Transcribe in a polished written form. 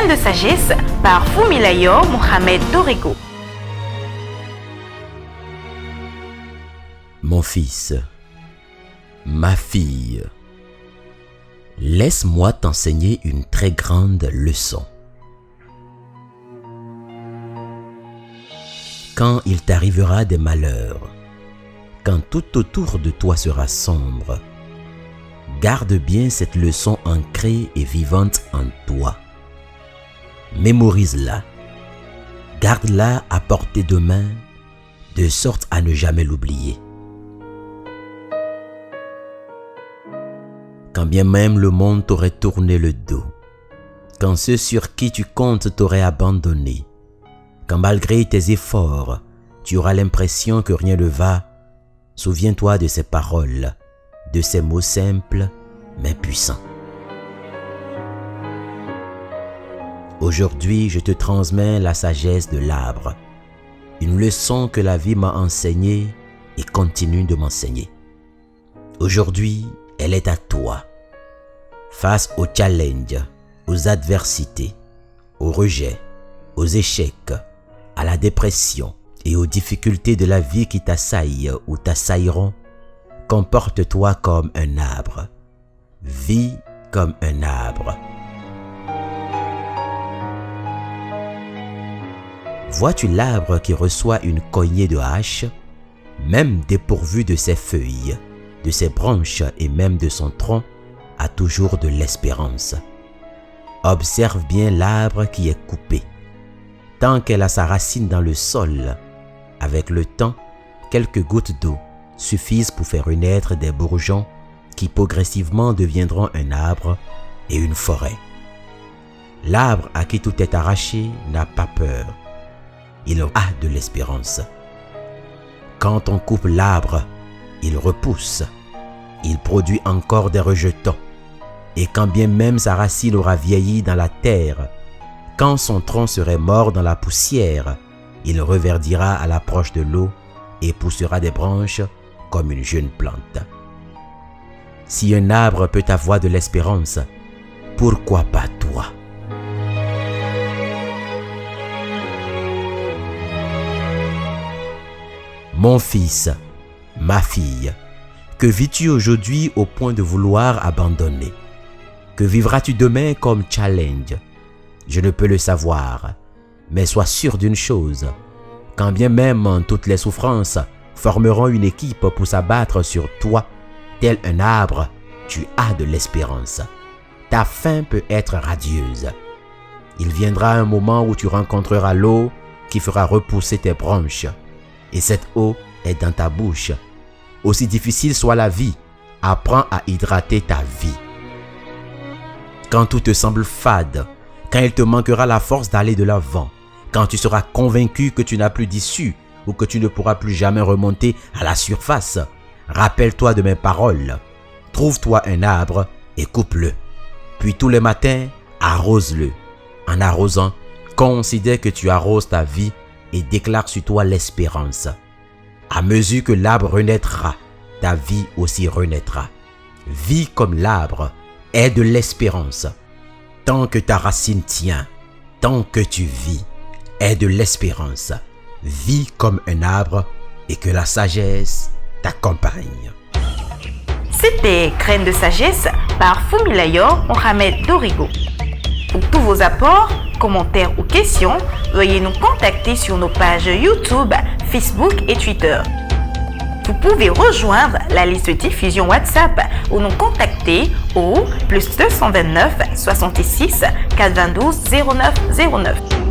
Graines de sagesse par Fumilayo Mohamed Dorigo. Mon fils, ma fille, laisse-moi t'enseigner une très grande leçon. Quand il t'arrivera des malheurs, quand tout autour de toi sera sombre, garde bien cette leçon ancrée et vivante en toi. Mémorise-la, garde-la à portée de main, de sorte à ne jamais l'oublier. Quand bien même le monde t'aurait tourné le dos, quand ceux sur qui tu comptes t'auraient abandonné, quand malgré tes efforts, tu auras l'impression que rien ne va, souviens-toi de ces paroles, de ces mots simples mais puissants. Aujourd'hui, je te transmets la sagesse de l'arbre, une leçon que la vie m'a enseignée et continue de m'enseigner. Aujourd'hui, elle est à toi. Face aux challenges, aux adversités, aux rejets, aux échecs, à la dépression et aux difficultés de la vie qui t'assaillent ou t'assailleront, comporte-toi comme un arbre. Vis comme un arbre. Vois-tu l'arbre qui reçoit une cognée de hache, même dépourvu de ses feuilles, de ses branches et même de son tronc, a toujours de l'espérance. Observe bien l'arbre qui est coupé. Tant qu'elle a sa racine dans le sol, avec le temps, quelques gouttes d'eau suffisent pour faire renaître des bourgeons qui progressivement deviendront un arbre et une forêt. L'arbre à qui tout est arraché n'a pas peur. Il a de l'espérance. Quand on coupe l'arbre, il repousse. Il produit encore des rejetons. Et quand bien même sa racine aura vieilli dans la terre, quand son tronc serait mort dans la poussière, il reverdira à l'approche de l'eau et poussera des branches comme une jeune plante. Si un arbre peut avoir de l'espérance, pourquoi pas toi? Mon fils, ma fille, que vis-tu aujourd'hui au point de vouloir abandonner? Que vivras-tu demain comme challenge? Je ne peux le savoir, mais sois sûr d'une chose, quand bien même toutes les souffrances formeront une équipe pour s'abattre sur toi, tel un arbre, tu as de l'espérance. Ta fin peut être radieuse. Il viendra un moment où tu rencontreras l'eau qui fera repousser tes branches. Et cette eau est dans ta bouche. Aussi difficile soit la vie, apprends à hydrater ta vie. Quand tout te semble fade, quand il te manquera la force d'aller de l'avant, quand tu seras convaincu que tu n'as plus d'issue ou que tu ne pourras plus jamais remonter à la surface, rappelle-toi de mes paroles. Trouve-toi un arbre et coupe-le. Puis tous les matins, arrose-le. En arrosant, considère que tu arroses ta vie et déclare sur toi l'espérance. À mesure que l'arbre renaîtra, ta vie aussi renaîtra. Vis comme l'arbre, aie de l'espérance. Tant que ta racine tient, tant que tu vis, aie de l'espérance. Vis comme un arbre et que la sagesse t'accompagne. C'était Graines de sagesse par Fumilayo Mohamed Dorigo. Pour tous vos apports, commentaires ou questions, veuillez nous contacter sur nos pages YouTube, Facebook et Twitter. Vous pouvez rejoindre la liste de diffusion WhatsApp ou nous contacter au +229 66 422 09 09.